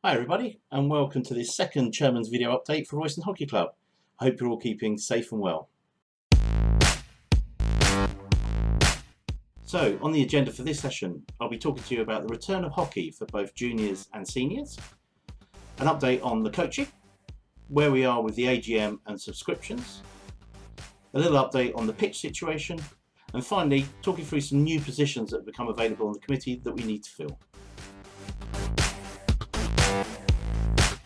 Hi everybody, and welcome to this second Chairman's video update for Royston Hockey Club. I hope you're all keeping safe and well. So, on the agenda for this session, I'll be talking to you about the return of hockey for both juniors and seniors, an update on the coaching, where we are with the AGM and subscriptions, a little update on the pitch situation, and finally, talking through some new positions that have become available on the committee that we need to fill.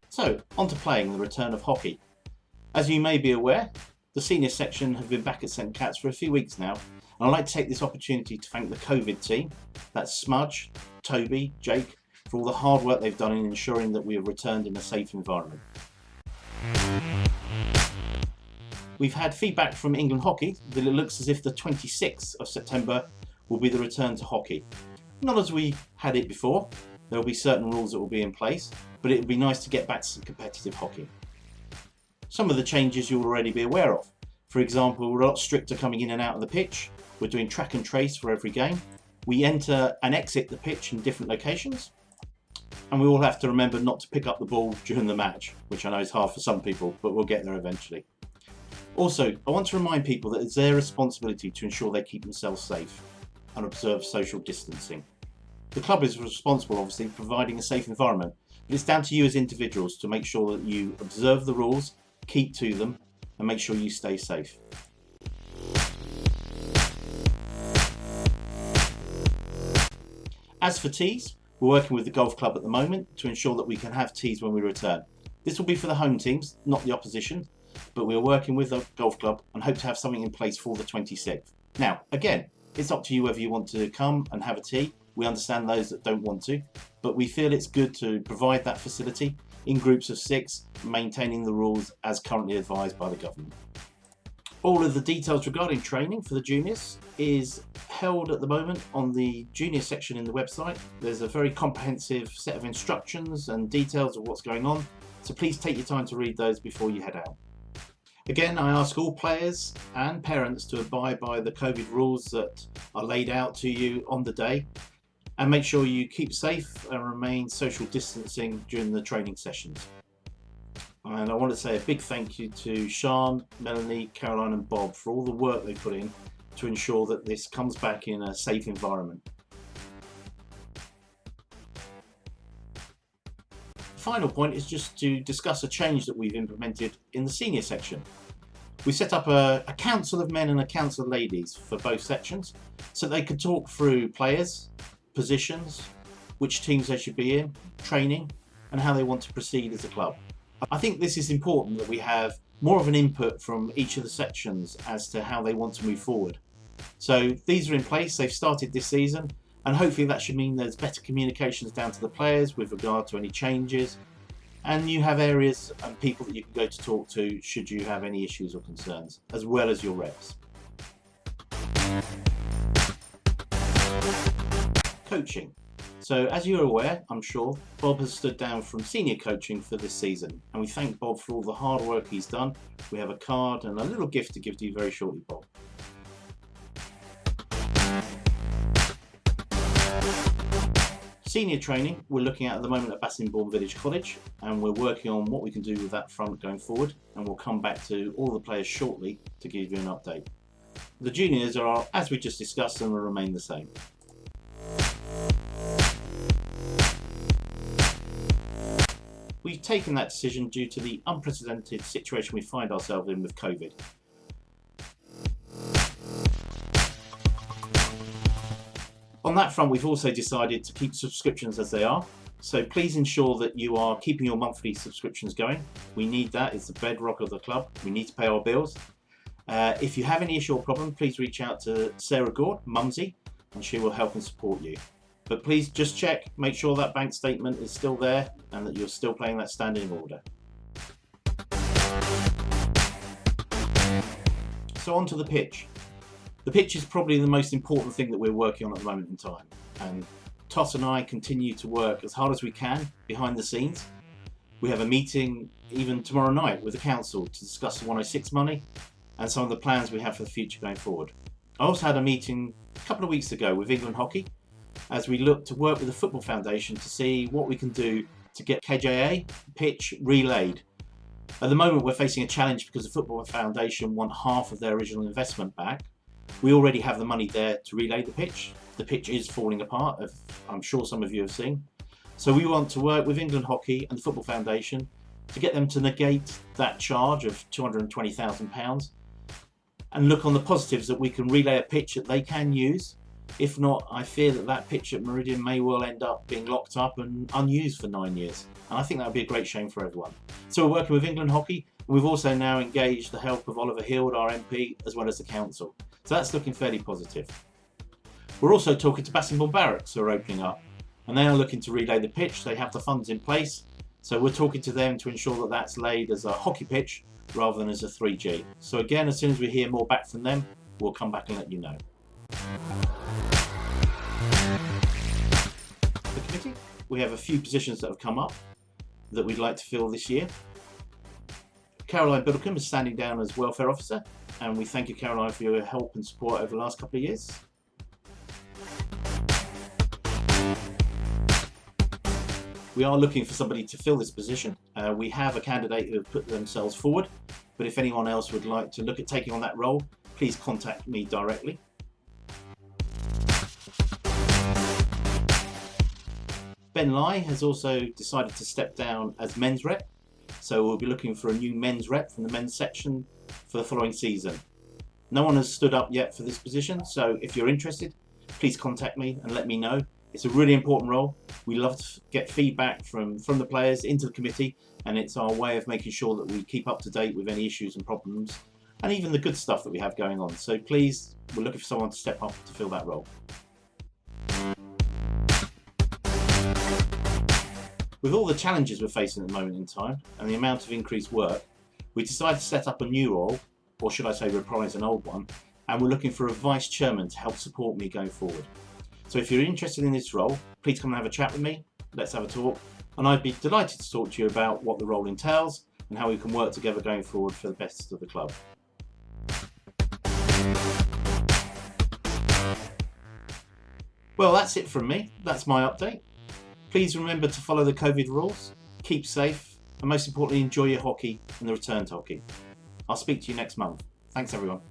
So, on to playing the return of hockey. As you may be aware, the senior section have been back at St Cat's for a few weeks now, and I'd like to take this opportunity to thank the COVID team, that's Smudge, Toby, Jake, for all the hard work they've done in ensuring that we have returned in a safe environment. We've had feedback from England Hockey that it looks as if the 26th of September will be the return to hockey. Not as we had it before, there will be certain rules that will be in place, but it would be nice to get back to some competitive hockey. Some of the changes you'll already be aware of. For example, we're a lot stricter coming in and out of the pitch. We're doing track and trace for every game. We enter and exit the pitch in different locations. And we all have to remember not to pick up the ball during the match, which I know is hard for some people, but we'll get there eventually. Also, I want to remind people that it's their responsibility to ensure they keep themselves safe and observe social distancing. The club is responsible, obviously, for providing a safe environment, but it's down to you as individuals to make sure that you observe the rules, keep to them, and make sure you stay safe. As for tees, we're working with the golf club at the moment to ensure that we can have tees when we return. This will be for the home teams, not the opposition, but we're working with the golf club and hope to have something in place for the 26th. Now, again, it's up to you whether you want to come and have a tee. We understand those that don't want to, but we feel it's good to provide that facility in groups of 6, maintaining the rules as currently advised by the government. All of the details regarding training for the juniors is held at the moment on the junior section in the website. There's a very comprehensive set of instructions and details of what's going on, so please take your time to read those before you head out. Again, I ask all players and parents to abide by the COVID rules that are laid out to you on the day, and make sure you keep safe and remain social distancing during the training sessions. And I want to say a big thank you to Sean, Melanie, Caroline and Bob for all the work they put in to ensure that this comes back in a safe environment. The final point is just to discuss a change that we've implemented in the senior section. We set up a council of men and a council of ladies for both sections so they could talk through players, positions, which teams they should be in, training, and how they want to proceed as a club. I think this is important that we have more of an input from each of the sections as to how they want to move forward. So these are in place, they've started this season, and hopefully that should mean there's better communications down to the players with regard to any changes, and you have areas and people that you can go to talk to should you have any issues or concerns, as well as your reps. Coaching. So as you're aware, I'm sure, Bob has stood down from senior coaching for this season, and we thank Bob for all the hard work he's done. We have a card and a little gift to give to you very shortly, Bob. Senior training, we're looking at the moment at Bassingbourn Village College, and we're working on what we can do with that front going forward, and we'll come back to all the players shortly to give you an update. The juniors are, as we just discussed, and will remain the same. We've taken that decision due to the unprecedented situation we find ourselves in with COVID. On that front, we've also decided to keep subscriptions as they are, so please ensure that you are keeping your monthly subscriptions going. We need that, it's the bedrock of the club. We need to pay our bills. If you have any issue or problem, please reach out to Sarah Gord, Mumsy, and she will help and support you. But please just check, make sure that bank statement is still there and that you're still paying that standing order. So on to the pitch. The pitch is probably the most important thing that we're working on at the moment in time. And Toss and I continue to work as hard as we can behind the scenes. We have a meeting even tomorrow night with the council to discuss the 106 money and some of the plans we have for the future going forward. I also had a meeting a couple of weeks ago with England Hockey as we look to work with the Football Foundation to see what we can do to get KJA pitch relayed. At the moment we're facing a challenge because the Football Foundation want half of their original investment back. We already have the money there to relay the pitch. The pitch is falling apart, as I'm sure some of you have seen. So we want to work with England Hockey and the Football Foundation to get them to negate that charge of £220,000 and look on the positives that we can relay a pitch that they can use. If not, I fear that that pitch at Meridian may well end up being locked up and unused for 9 years. And I think that would be a great shame for everyone. So we're working with England Hockey. We've also now engaged the help of Oliver Hild, our MP, as well as the council. So that's looking fairly positive. We're also talking to Bassingbourn Barracks, who are opening up, and they are looking to relay the pitch. They have the funds in place. So we're talking to them to ensure that that's laid as a hockey pitch rather than as a 3G. So again, as soon as we hear more back from them, we'll come back and let you know. The committee, we have a few positions that have come up that we'd like to fill this year. Caroline Biddlecombe is standing down as Welfare Officer, and we thank you, Caroline, for your help and support over the last couple of years. We are looking for somebody to fill this position. We have a candidate who have put themselves forward, but if anyone else would like to look at taking on that role, please contact me directly. Ben Lai has also decided to step down as men's rep, so we'll be looking for a new men's rep from the men's section for the following season. No one has stood up yet for this position, so if you're interested, please contact me and let me know. It's a really important role. We love to get feedback from the players into the committee, and it's our way of making sure that we keep up to date with any issues and problems, and even the good stuff that we have going on. So please, we're looking for someone to step up to fill that role. With all the challenges we're facing at the moment in time, and the amount of increased work, we decided to set up a new role, or should I say reprise an old one, and we're looking for a vice chairman to help support me going forward. So if you're interested in this role, please come and have a chat with me. Let's have a talk. And I'd be delighted to talk to you about what the role entails and how we can work together going forward for the best of the club. Well, that's it from me. That's my update. Please remember to follow the COVID rules, keep safe, and most importantly, enjoy your hockey and the return to hockey. I'll speak to you next month. Thanks, everyone.